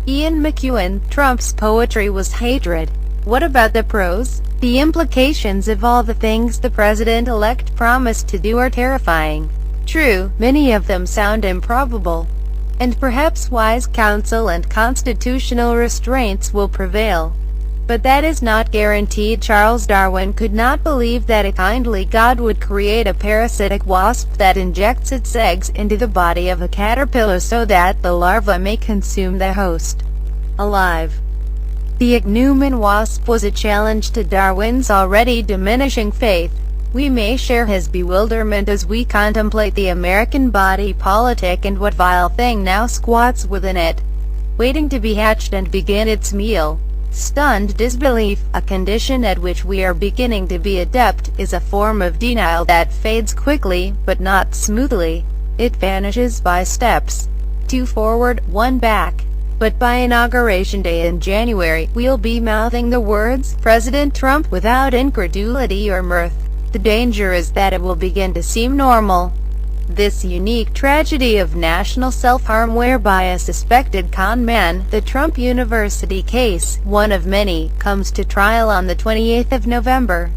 Ian McEwan Trump's poetry was hatred. What about the prose? The implications of all the things the president-elect promised to do are terrifying. True, many of them sound improbable. And perhaps wise counsel and constitutional restraints will prevail. But that is not guaranteed. Charles Darwin could not believe that a kindly God would create a parasitic wasp that injects its eggs into the body of a caterpillar so that the larva may consume the host alive. The ichneumon wasp was a challenge to Darwin's already diminishing faith. We may share his bewilderment as we contemplate the American body politic and what vile thing now squats within it, waiting to be hatched and begin its meal. Stunned disbelief, a condition at which we are beginning to be adept, is a form of denial that fades quickly, but not smoothly. It vanishes by steps. 2 forward, 1 back. But by Inauguration Day in January, we'll be mouthing the words, President Trump, without incredulity or mirth. The danger is that it will begin to seem normal. This unique tragedy of national self-harm whereby a suspected con man, the Trump University case, one of many, comes to trial on the 28th of November.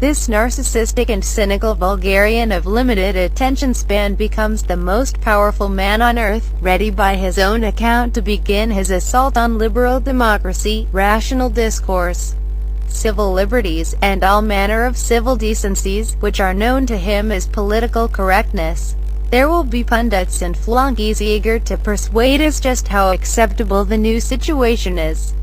This narcissistic and cynical vulgarian of limited attention span becomes the most powerful man on earth, ready by his own account to begin his assault on liberal democracy, rational discourse, civil liberties, and all manner of civil decencies, which are known to him as political correctness. There will be pundits and flunkies eager to persuade us just how acceptable the new situation is.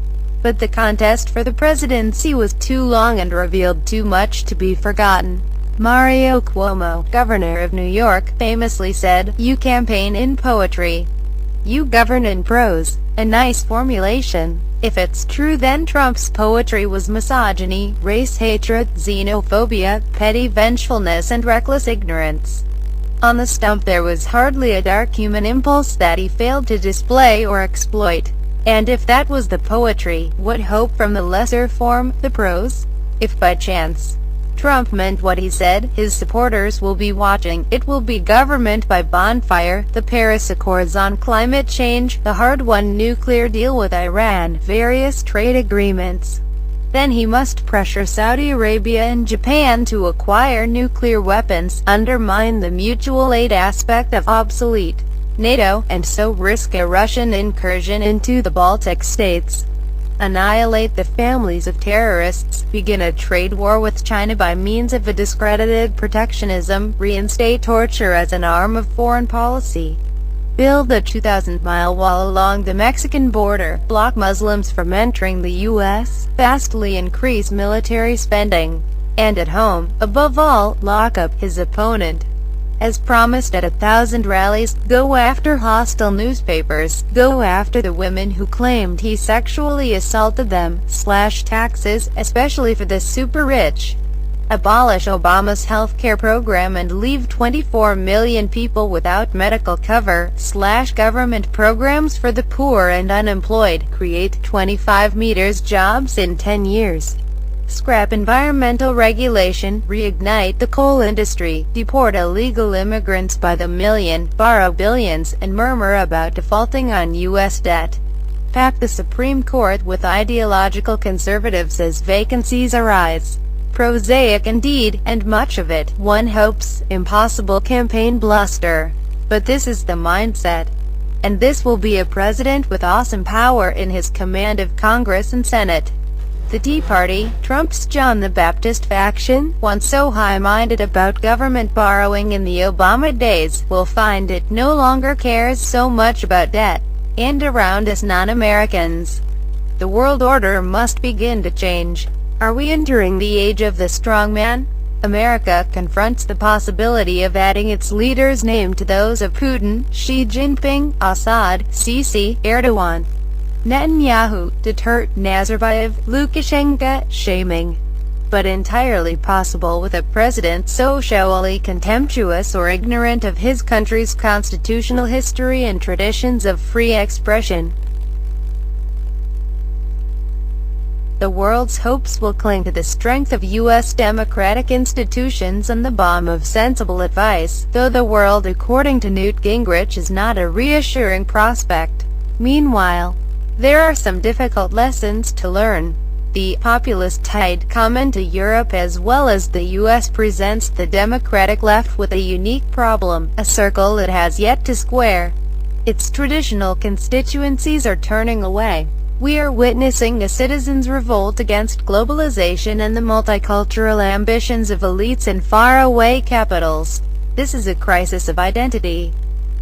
But the contest for the presidency was too long and revealed too much to be forgotten. Mario Cuomo, governor of New York, famously said, "You campaign in poetry. You govern in prose." A nice formulation. If it's true, then Trump's poetry was misogyny, race hatred, xenophobia, petty vengefulness, and reckless ignorance. On the stump there was hardly a dark human impulse that he failed to display or exploit. And if that was the poetry, what hope from the lesser form, the prose? If by chance Trump meant what he said, his supporters will be watching. It will be government by bonfire, the Paris Accords on climate change, the hard-won nuclear deal with Iran, various trade agreements. Then he must pressure Saudi Arabia and Japan to acquire nuclear weapons, undermine the mutual aid aspect of obsolete NATO, and so risk a Russian incursion into the Baltic states. Annihilate the families of terrorists, begin a trade war with China by means of a discredited protectionism, reinstate torture as an arm of foreign policy, build a 2,000-mile wall along the Mexican border, block Muslims from entering the U.S., vastly increase military spending, and at home, above all, lock up his opponent. As promised at 1,000 rallies, go after hostile newspapers, go after the women who claimed he sexually assaulted them, slash taxes, especially for the super-rich, abolish Obama's healthcare program and leave 24 million people without medical cover, slash government programs for the poor and unemployed, create 25 meters jobs in 10 years. Scrap environmental regulation, reignite the coal industry, deport illegal immigrants by the million, borrow billions, and murmur about defaulting on U.S. debt. Pack the Supreme Court with ideological conservatives as vacancies arise. Prosaic indeed, and much of it, one hopes, impossible campaign bluster. But this is the mindset. And this will be a president with awesome power in his command of Congress and Senate. The Tea Party, Trump's John the Baptist faction, once so high-minded about government borrowing in the Obama days, will find it no longer cares so much about debt. And around us non-Americans, the world order must begin to change. Are we entering the age of the strongman? America confronts the possibility of adding its leader's name to those of Putin, Xi Jinping, Assad, Sisi, Erdogan, Netanyahu, Duterte, Nazarbayev, Lukashenko, shaming. But entirely possible with a president so showily contemptuous or ignorant of his country's constitutional history and traditions of free expression. The world's hopes will cling to the strength of U.S. democratic institutions and the balm of sensible advice, though the world, according to Newt Gingrich, is not a reassuring prospect. Meanwhile, There are some difficult lessons to learn. The populist tide coming to Europe as well as the US presents the Democratic left with a unique problem, a circle it has yet to square. Its traditional constituencies are turning away. We are witnessing a citizens' revolt against globalization and the multicultural ambitions of elites in faraway capitals. This is a crisis of identity.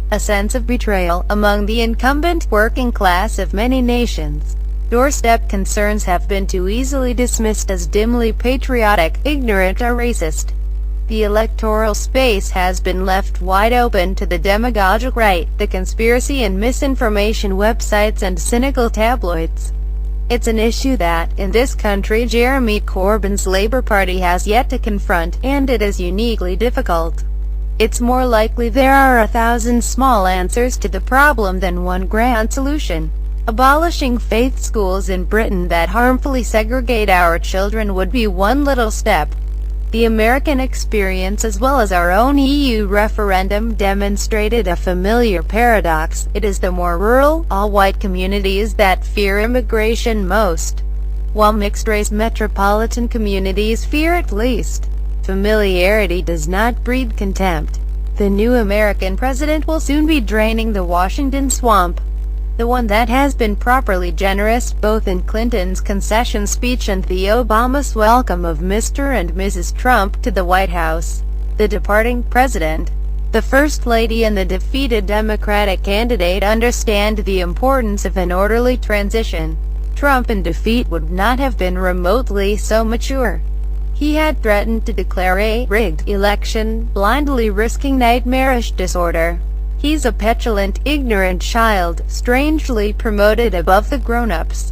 A sense of betrayal among the incumbent working class of many nations. Doorstep concerns have been too easily dismissed as dimly patriotic, ignorant or racist. The electoral space has been left wide open to the demagogic right, the conspiracy and misinformation websites and cynical tabloids. It's an issue that, in this country, Jeremy Corbyn's Labour Party has yet to confront, and it is uniquely difficult. It's more likely there are 1,000 small answers to the problem than one grand solution. Abolishing faith schools in Britain that harmfully segregate our children would be one little step. The American experience as well as our own EU referendum demonstrated a familiar paradox. It is the more rural, all-white communities that fear immigration most, while mixed-race metropolitan communities fear it least. Familiarity does not breed contempt. The new American president will soon be draining the Washington swamp, the one that has been properly generous, both in Clinton's concession speech and the Obama's welcome of Mr. and Mrs. Trump to the White House. The departing president, the First Lady and the defeated Democratic candidate understand the importance of an orderly transition. Trump in defeat would not have been remotely so mature. He had threatened to declare a rigged election, blindly risking nightmarish disorder. He's a petulant, ignorant child, strangely promoted above the grown-ups.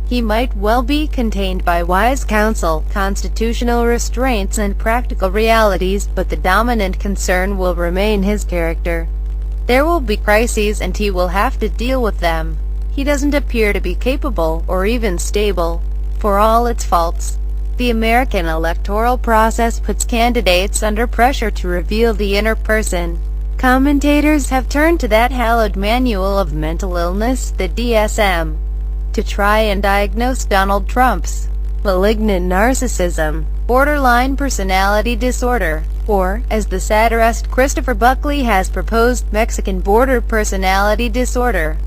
He might well be contained by wise counsel, constitutional restraints and practical realities, but the dominant concern will remain his character. There will be crises and he will have to deal with them. He doesn't appear to be capable, or even stable. For all its faults, the American electoral process puts candidates under pressure to reveal the inner person. Commentators have turned to that hallowed manual of mental illness, the DSM, to try and diagnose Donald Trump's malignant narcissism, borderline personality disorder, or, as the satirist Christopher Buckley has proposed, Mexican border personality disorder.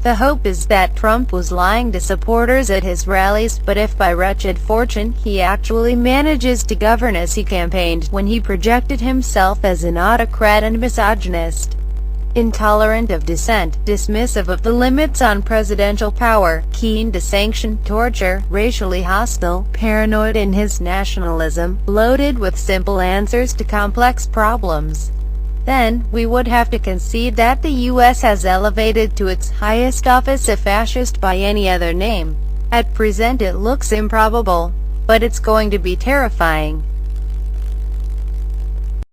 The hope is that Trump was lying to supporters at his rallies, but if by wretched fortune he actually manages to govern as he campaigned when he projected himself as an autocrat and misogynist, intolerant of dissent, dismissive of the limits on presidential power, keen to sanction torture, racially hostile, paranoid in his nationalism, loaded with simple answers to complex problems, then we would have to concede that the U.S. has elevated to its highest office a fascist by any other name. At present it looks improbable, but it's going to be terrifying.